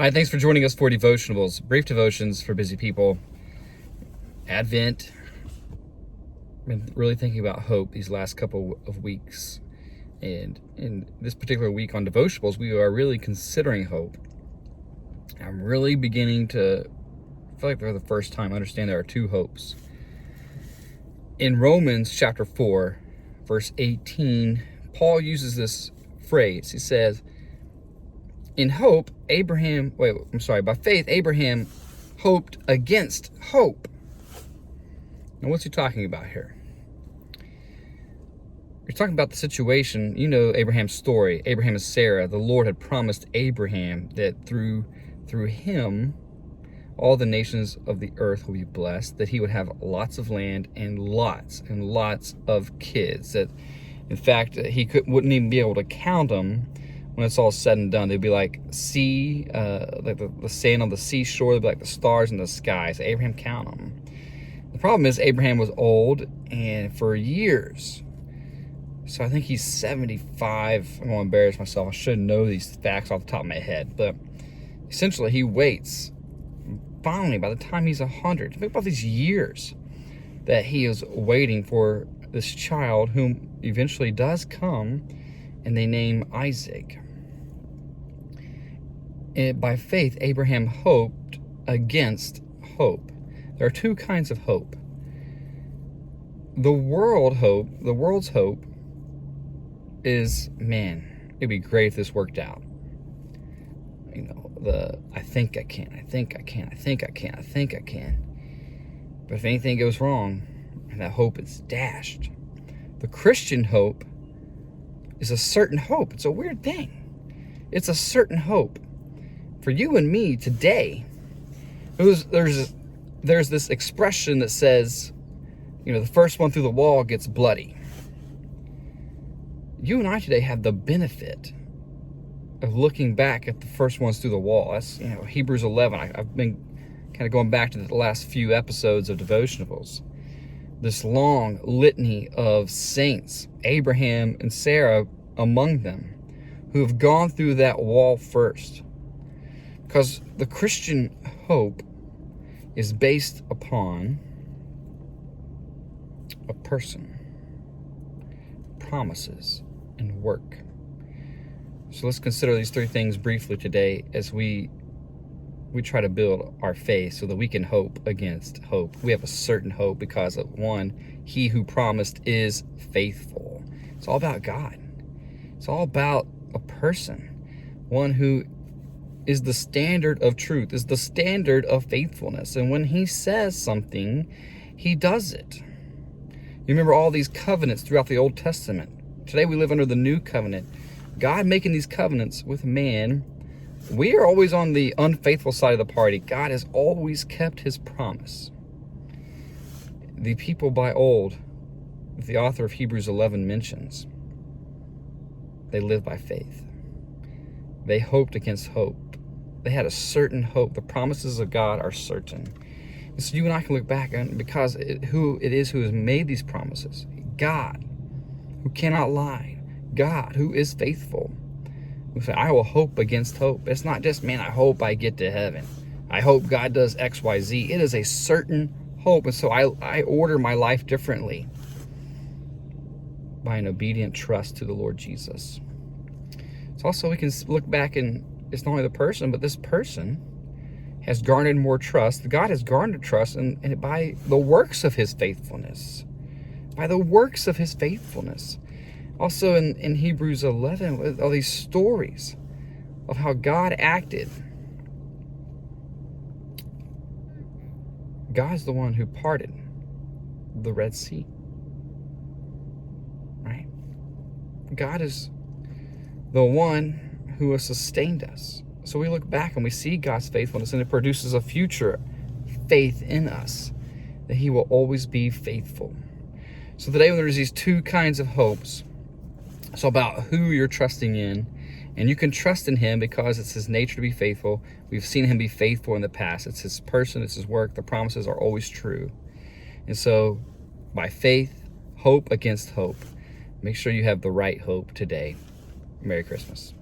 All right, thanks for joining us for Devotionables, brief devotions for busy people. Advent. I've been really thinking about hope these last couple of weeks. And in this particular week on Devotionables, we are really considering hope. I'm really beginning to feel like for the first time understand there are two hopes. In Romans chapter 4, verse 18, Paul uses this phrase. He says, by faith, Abraham hoped against hope. Now, what's he talking about here? You're talking about the situation, you know Abraham's story. Abraham and Sarah, the Lord had promised Abraham that through him, all the nations of the earth will be blessed, that he would have lots of land and lots of kids. That, in fact, he wouldn't even be able to count them when it's all said and done. They'd be like like the sand on the seashore. They'd be like the stars in the sky. So Abraham count them. The problem is Abraham was old and for years. So I think he's 75. I'm going to embarrass myself. I should know these facts off the top of my head. But essentially, he waits. Finally, by the time he's 100, think about these years that he is waiting for this child whom eventually does come, and they name Isaac. And by faith, Abraham hoped against hope. There are two kinds of hope. The world's hope is, man, it'd be great if this worked out. You know, I think I can. But if anything goes wrong, and that hope is dashed. The Christian hope is a certain hope. It's a weird thing. It's a certain hope. For you and me today, there's this expression that says, you know, the first one through the wall gets bloody. You and I today have the benefit of looking back at the first ones through the wall. That's, you know, Hebrews 11. I've been kind of going back to the last few episodes of Devotionables. This long litany of saints, Abraham and Sarah among them, who have gone through that wall first. Because the Christian hope is based upon a person, promises, and work. So let's consider these three things briefly today as we try to build our faith so that we can hope against hope. We have a certain hope because of one, he who promised is faithful. It's all about God. It's all about a person, one who is the standard of truth, is the standard of faithfulness. And when he says something, he does it. You remember all these covenants throughout the Old Testament. Today we live under the new covenant. God making these covenants with man. We are always on the unfaithful side of the party. God has always kept his promise. The people by old, the author of Hebrews 11 mentions, they lived by faith. They hoped against hope. They had a certain hope. The promises of God are certain. And so you and I can look back, and because who has made these promises, God, who cannot lie, God, who is faithful. We say, I will hope against hope. It's not just, man, I hope I get to heaven. I hope God does X, Y, Z. It is a certain hope. And so I order my life differently by an obedient trust to the Lord Jesus. So also we can look back, and it's not only the person, but this person has garnered more trust. God has garnered trust and by the works of his faithfulness. By the works of his faithfulness. Also in Hebrews 11, with all these stories of how God acted. God's the one who parted the Red Sea. Right? God is the one who has sustained us. So we look back and we see God's faithfulness, and it produces a future faith in us that he will always be faithful. So today when there's these two kinds of hopes, it's about who you're trusting in, and you can trust in him because it's his nature to be faithful. We've seen him be faithful in the past. It's his person, it's his work. The promises are always true. And so by faith, hope against hope. Make sure you have the right hope today. Merry Christmas.